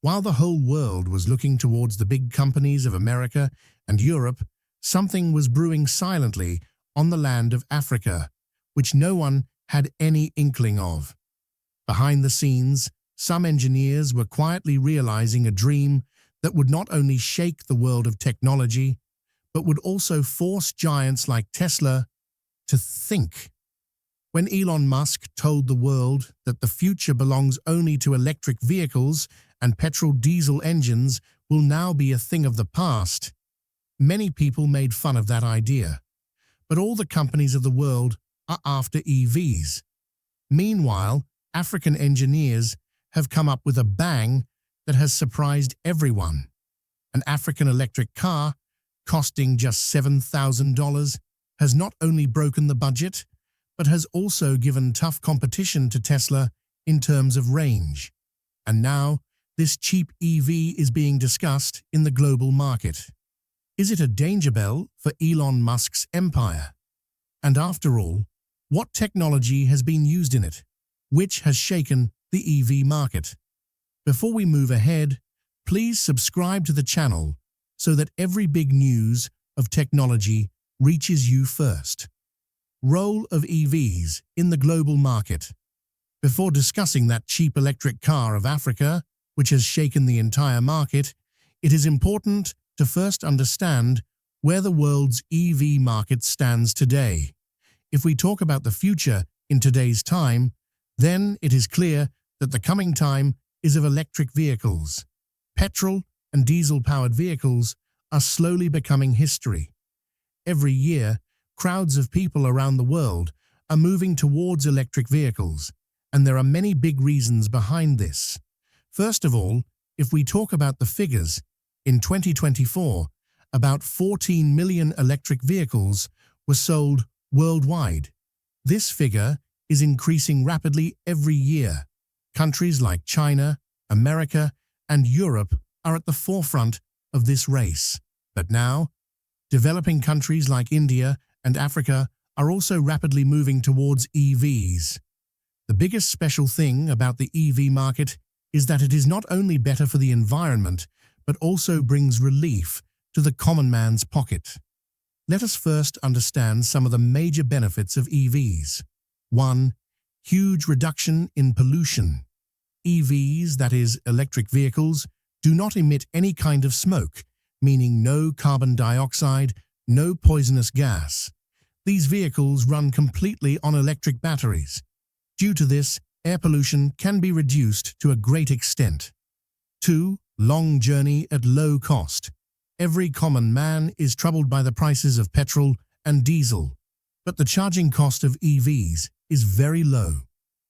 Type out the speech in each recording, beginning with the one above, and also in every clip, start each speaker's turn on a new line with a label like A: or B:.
A: While the whole world was looking towards the big companies of America and Europe, something was brewing silently on the land of Africa, which no one had any inkling of. Behind the scenes, some engineers were quietly realizing a dream that would not only shake the world of technology, but would also force giants like Tesla to think. When Elon Musk told the world that the future belongs only to electric vehicles and petrol-diesel engines will now be a thing of the past, many people made fun of that idea. But all the companies of the world are after EVs. Meanwhile, African engineers have come up with a bang that has surprised everyone. An African electric car, costing just $7,000, has not only broken the budget, but has also given tough competition to Tesla in terms of range. And now, this cheap EV is being discussed in the global market. Is it a danger bell for Elon Musk's empire? And after all, what technology has been used in it, which has shaken the EV market? Before we move ahead, please subscribe to the channel so that every big news of technology reaches you first. Role of EVs in the global market. Before discussing that cheap electric car of Africa, which has shaken the entire market, it is important to first understand where the world's EV market stands today. If we talk about the future in today's time, then it is clear that the coming time is of electric vehicles. Petrol and diesel-powered vehicles are slowly becoming history. Every year, crowds of people around the world are moving towards electric vehicles, and there are many big reasons behind this. First of all, if we talk about the figures, in 2024, about 14 million electric vehicles were sold worldwide. This figure is increasing rapidly every year. Countries like China, America, and Europe are at the forefront of this race. But now, developing countries like India and Africa are also rapidly moving towards EVs. The biggest special thing about the EV market is that it is not only better for the environment, but also brings relief to the common man's pocket. Let us first understand some of the major benefits of EVs. 1. Huge reduction in pollution. EVs, that is, electric vehicles, do not emit any kind of smoke, meaning no carbon dioxide, no poisonous gas. These vehicles run completely on electric batteries. Due to this, air pollution can be reduced to a great extent. 2. Long journey at low cost. Every common man is troubled by the prices of petrol and diesel, but the charging cost of EVs is very low.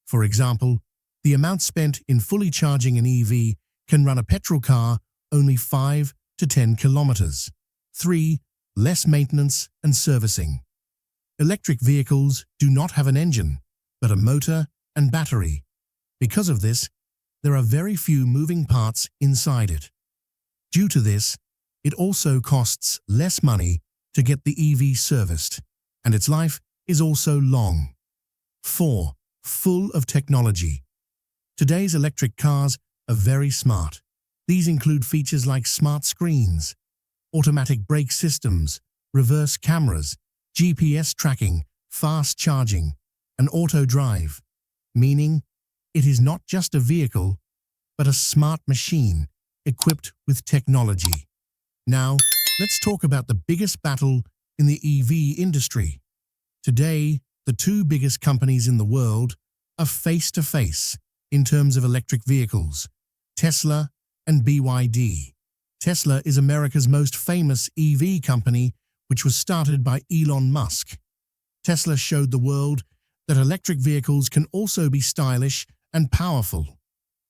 A: For example, the amount spent in fully charging an EV can run a petrol car only 5 to 10 kilometers. 3. Less maintenance and servicing. Electric vehicles do not have an engine, but a motor and battery. Because of this, there are very few moving parts inside it. Due to this, it also costs less money to get the EV serviced, and its life is also long. 4. Full of technology. Today's electric cars are very smart. These include features like smart screens, automatic brake systems, reverse cameras, GPS tracking, fast charging, and auto drive, meaning it is not just a vehicle, but a smart machine equipped with technology. Now, let's talk about the biggest battle in the EV industry. Today, the two biggest companies in the world are face-to-face in terms of electric vehicles, Tesla and BYD. Tesla is America's most famous EV company, which was started by Elon Musk. Tesla showed the world that electric vehicles can also be stylish and powerful.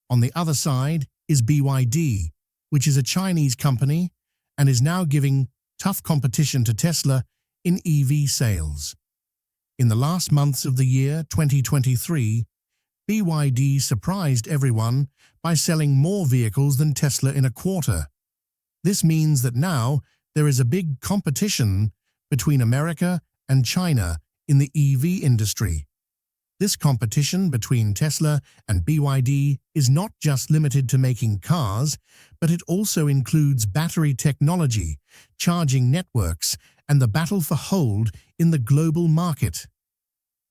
A: On the other side is BYD, which is a Chinese company and is now giving tough competition to Tesla in EV sales. In the last months of the year 2023, BYD surprised everyone by selling more vehicles than Tesla in a quarter. This means that now there is a big competition between America and China in the EV industry. This competition between Tesla and BYD is not just limited to making cars, but it also includes battery technology, charging networks, and the battle for hold in the global market.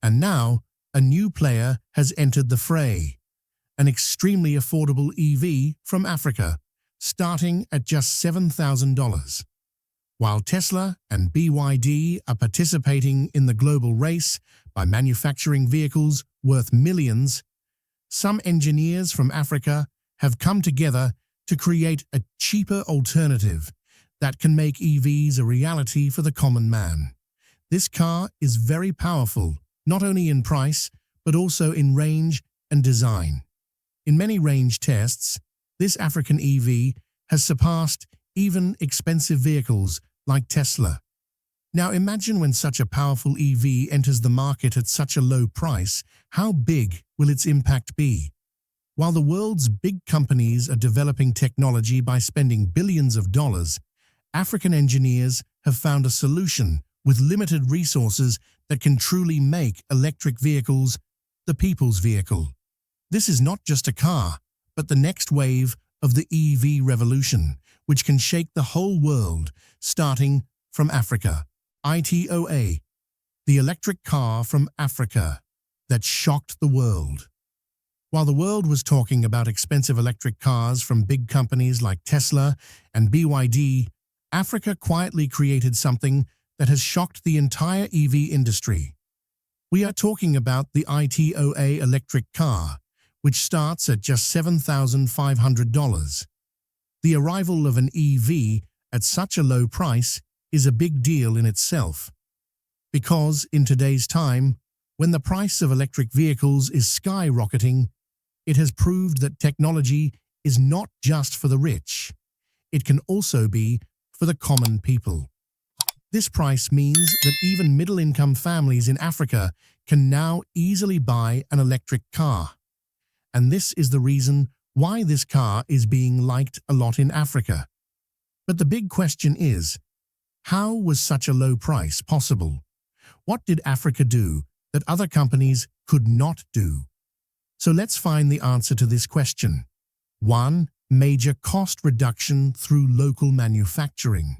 A: And now, a new player has entered the fray, an extremely affordable EV from Africa, starting at just $7,000. While Tesla and BYD are participating in the global race by manufacturing vehicles worth millions, some engineers from Africa have come together to create a cheaper alternative that can make EVs a reality for the common man. This car is very powerful, not only in price, but also in range and design. In many range tests, this African EV has surpassed even expensive vehicles like Tesla. Now imagine when such a powerful EV enters the market at such a low price, how big will its impact be? While the world's big companies are developing technology by spending billions of dollars, African engineers have found a solution with limited resources that can truly make electric vehicles the people's vehicle. This is not just a car, but the next wave of the EV revolution, which can shake the whole world, starting from Africa. ITOA, the electric car from Africa that shocked the world. While the world was talking about expensive electric cars from big companies like Tesla and BYD, Africa quietly created something that has shocked the entire EV industry. We are talking about the ITOA electric car, which starts at just $7,500. The arrival of an EV at such a low price is a big deal in itself. Because in today's time, when the price of electric vehicles is skyrocketing, it has proved that technology is not just for the rich. It can also be for the common people. This price means that even middle-income families in Africa can now easily buy an electric car. And this is the reason why this car is being liked a lot in Africa. But the big question is, how was such a low price possible? What did Africa do that other companies could not do? So let's find the answer to this question. 1. Major cost reduction through local manufacturing.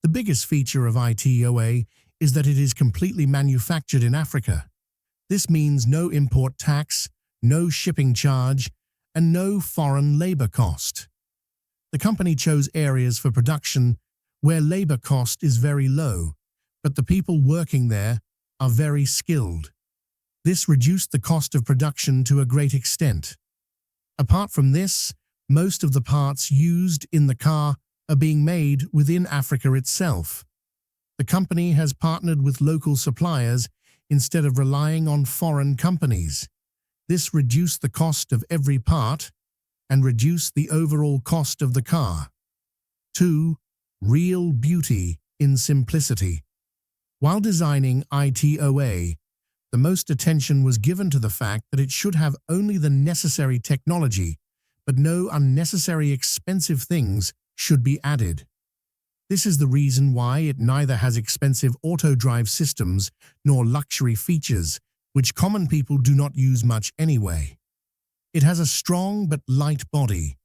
A: The biggest feature of ITOA is that it is completely manufactured in Africa. This means no import tax, no shipping charge, and no foreign labor cost. The company chose areas for production where labor cost is very low, but the people working there are very skilled. This reduced the cost of production to a great extent. Apart from this, most of the parts used in the car are being made within Africa itself. The company has partnered with local suppliers instead of relying on foreign companies. This reduced the cost of every part and reduced the overall cost of the car. 2. Real beauty in simplicity. While designing ITOA, the most attention was given to the fact that it should have only the necessary technology, but no unnecessary expensive things should be added. This is the reason why it neither has expensive auto-drive systems nor luxury features, which common people do not use much anyway. It has a strong but light body,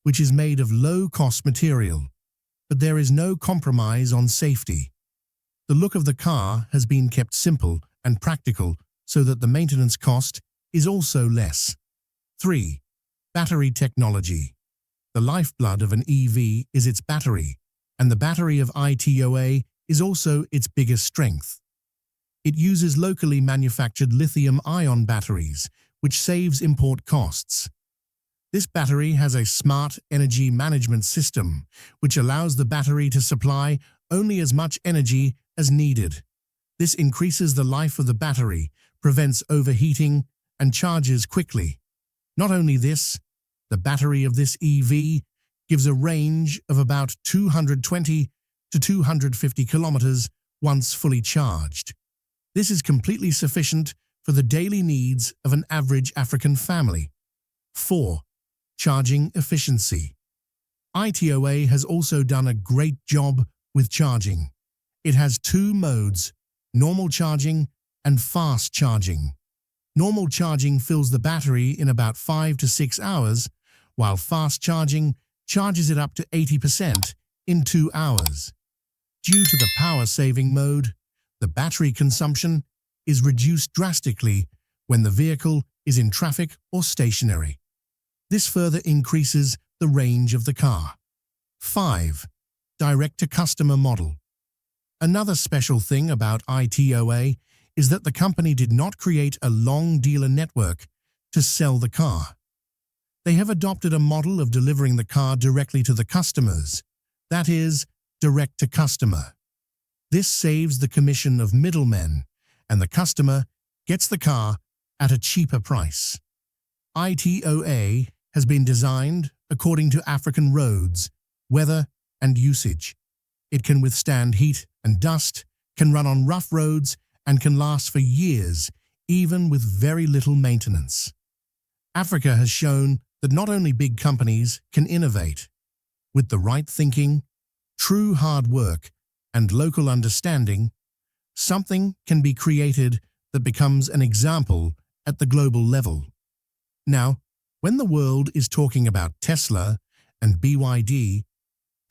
A: which is made of low-cost material, but there is no compromise on safety. The look of the car has been kept simple and practical so that the maintenance cost is also less. 3. Battery technology. The lifeblood of an EV is its battery, and the battery of ITOA is also its biggest strength. It uses locally manufactured lithium-ion batteries, which saves import costs. This battery has a smart energy management system, which allows the battery to supply only as much energy as needed. This increases the life of the battery, prevents overheating, and charges quickly. Not only this, the battery of this EV gives a range of about 220 to 250 kilometers once fully charged. This is completely sufficient for the daily needs of an average African family. 4. Charging efficiency. ITOA has also done a great job with charging. It has 2 modes, normal charging and fast charging. Normal charging fills the battery in about 5 to 6 hours, while fast charging charges it up to 80% in 2 hours. Due to the power-saving mode, the battery consumption is reduced drastically when the vehicle is in traffic or stationary. This further increases the range of the car. 5. Direct-to-customer model. Another special thing about ITOA is that the company did not create a long dealer network to sell the car. They have adopted a model of delivering the car directly to the customers, that is, direct-to-customer. This saves the commission of middlemen, and the customer gets the car at a cheaper price. ITOA has been designed according to African roads, weather, and usage. It can withstand heat and dust, can run on rough roads, and can last for years, even with very little maintenance. Africa has shown that not only big companies can innovate. With the right thinking, true hard work, and local understanding, something can be created that becomes an example at the global level. Now, when the world is talking about Tesla and BYD,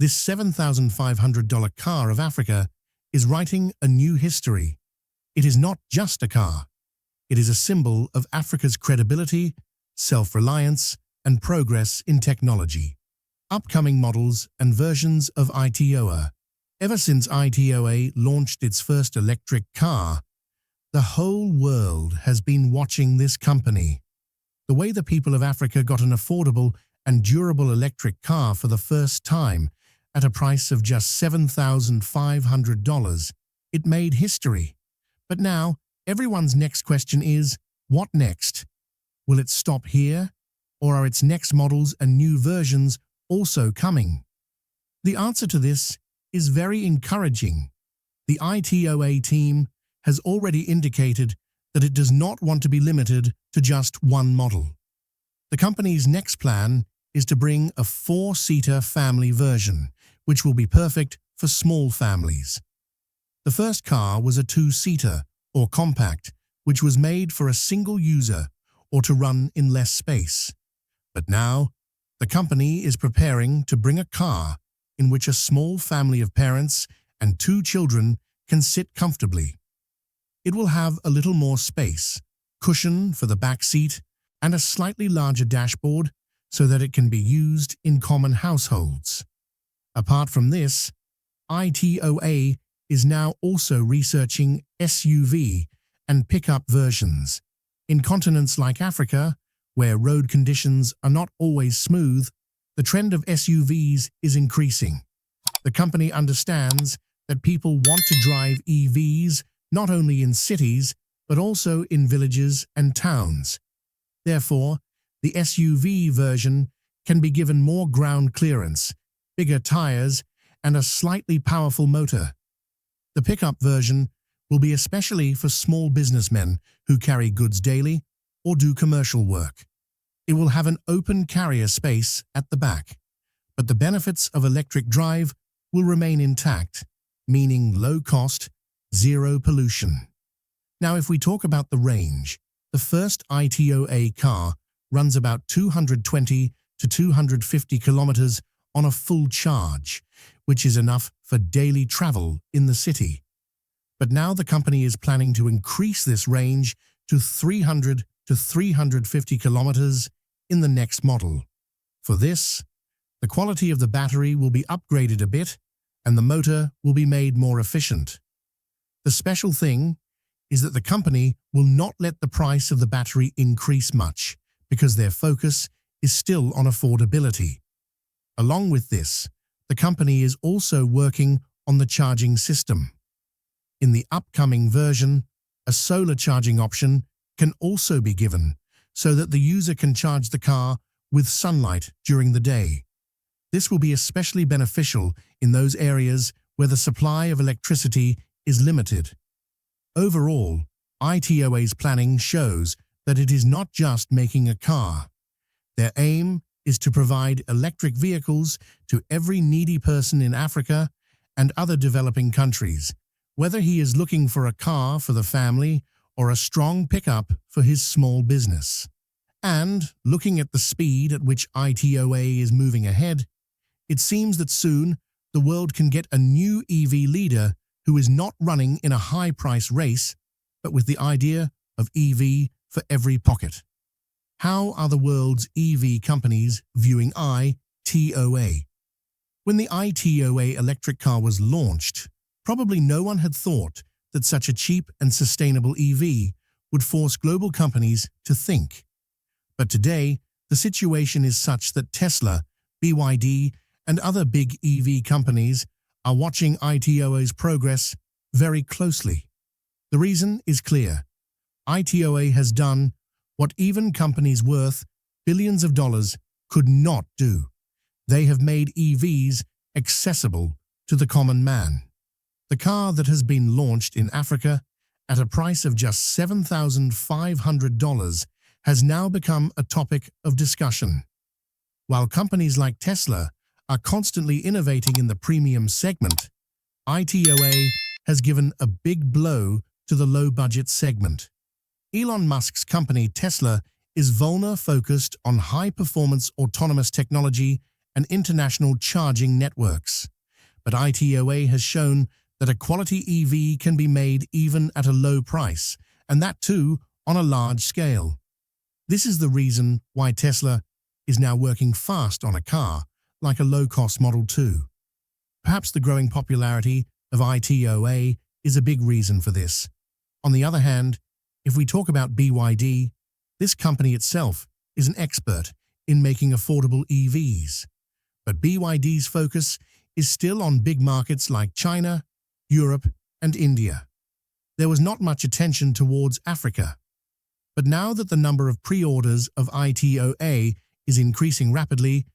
A: this $7,500 car of Africa is writing a new history. It is not just a car. It is a symbol of Africa's credibility, self-reliance, and progress in technology. Upcoming models and versions of ITOA. Ever since ITOA launched its first electric car, the whole world has been watching this company. The way the people of Africa got an affordable and durable electric car for the first time at a price of just $7,500, it made history. But now, everyone's next question is, what next? Will it stop here? Or are its next models and new versions also coming? The answer to this is very encouraging. The ITOA team has already indicated that it does not want to be limited to just one model. The company's next plan is to bring a 4-seater family version, which will be perfect for small families. The first car was a 2-seater, or compact, which was made for a single user or to run in less space. But now, the company is preparing to bring a car in which a small family of parents and 2 children can sit comfortably. It will have a little more space, cushion for the back seat, and a slightly larger dashboard so that it can be used in common households. Apart from this, ITOA is now also researching SUV and pickup versions. In continents like Africa, where road conditions are not always smooth, the trend of SUVs is increasing. The company understands that people want to drive EVs not only in cities, but also in villages and towns. Therefore, the SUV version can be given more ground clearance, bigger tires, and a slightly powerful motor. The pickup version will be especially for small businessmen who carry goods daily or do commercial work. It will have an open carrier space at the back, but the benefits of electric drive will remain intact, meaning low cost, zero pollution. Now, if we talk about the range, the first ITOA car runs about 220 to 250 kilometers on a full charge, which is enough for daily travel in the city. But now the company is planning to increase this range to 300 to 350 kilometers in the next model. For this, the quality of the battery will be upgraded a bit and the motor will be made more efficient. The special thing is that the company will not let the price of the battery increase much because their focus is still on affordability. Along with this, the company is also working on the charging system. In the upcoming version, a solar charging option can also be given so that the user can charge the car with sunlight during the day. This will be especially beneficial in those areas where the supply of electricity is limited. Overall, ITOA's planning shows that it is not just making a car. Their aim is to provide electric vehicles to every needy person in Africa and other developing countries, whether he is looking for a car for the family or a strong pickup for his small business. And, looking at the speed at which ITOA is moving ahead, it seems that soon the world can get a new EV leader who is not running in a high-price race, but with the idea of EV for every pocket. How are the world's EV companies viewing ITOA? When the ITOA electric car was launched, probably no one had thought that such a cheap and sustainable EV would force global companies to think. But today, the situation is such that Tesla, BYD, and other big EV companies are watching ITOA's progress very closely. The reason is clear. ITOA has done what even companies worth billions of dollars could not do. They have made EVs accessible to the common man. The car that has been launched in Africa at a price of just $7,500 has now become a topic of discussion. While companies like Tesla are constantly innovating in the premium segment, ITOA has given a big blow to the low-budget segment. Elon Musk's company Tesla is focused on high-performance autonomous technology and international charging networks. But ITOA has shown that a quality EV can be made even at a low price, and that too on a large scale. This is the reason why Tesla is now working fast on a car like a low-cost Model 2. Perhaps the growing popularity of ITOA is a big reason for this. On the other hand, if we talk about BYD, this company itself is an expert in making affordable EVs. But BYD's focus is still on big markets like China, Europe, and India. There was not much attention towards Africa. But now that the number of pre-orders of ITOA is increasing rapidly,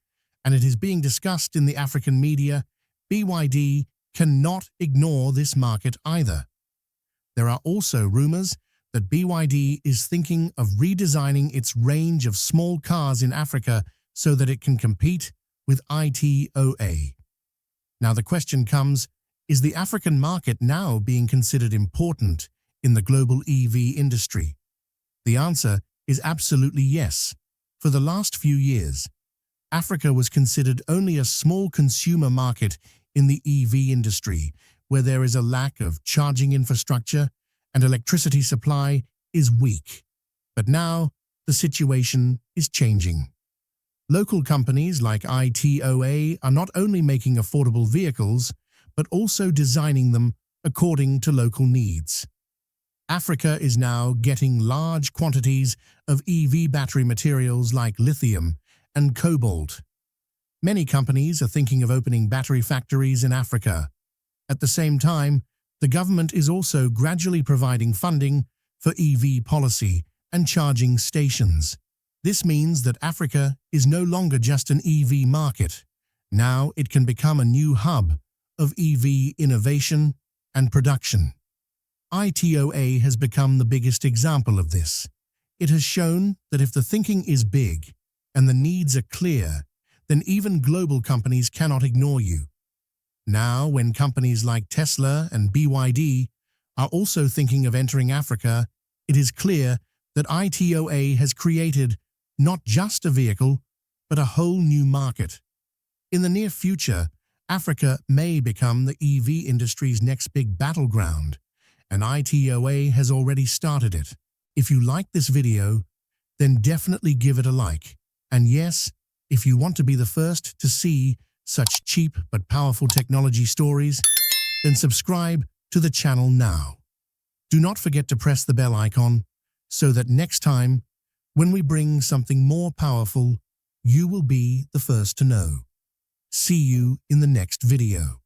A: and it is being discussed in the African media, BYD cannot ignore this market either. There are also rumors that BYD is thinking of redesigning its range of small cars in Africa so that it can compete with ITOA. Now the question comes, is the African market now being considered important in the global EV industry? The answer is absolutely yes. For the last few years, Africa was considered only a small consumer market in the EV industry, where there is a lack of charging infrastructure and electricity supply is weak. But now, the situation is changing. Local companies like ITOA are not only making affordable vehicles, but also designing them according to local needs. Africa is now getting large quantities of EV battery materials like lithium and cobalt. Many companies are thinking of opening battery factories in Africa. At the same time, the government is also gradually providing funding for EV policy and charging stations. This means that Africa is no longer just an EV market. Now it can become a new hub of EV innovation and production. ITOA has become the biggest example of this. It has shown that if the thinking is big and the needs are clear, then even global companies cannot ignore you. Now, when companies like Tesla and BYD are also thinking of entering Africa, it is clear that ITOA has created not just a vehicle, but a whole new market. In the near future, Africa may become the EV industry's next big battleground, and ITOA has already started it. If you like this video, then definitely give it a like. And yes, if you want to be the first to see such cheap but powerful technology stories, then subscribe to the channel now. Do not forget to press the bell icon so that next time, when we bring something more powerful, you will be the first to know. See you in the next video.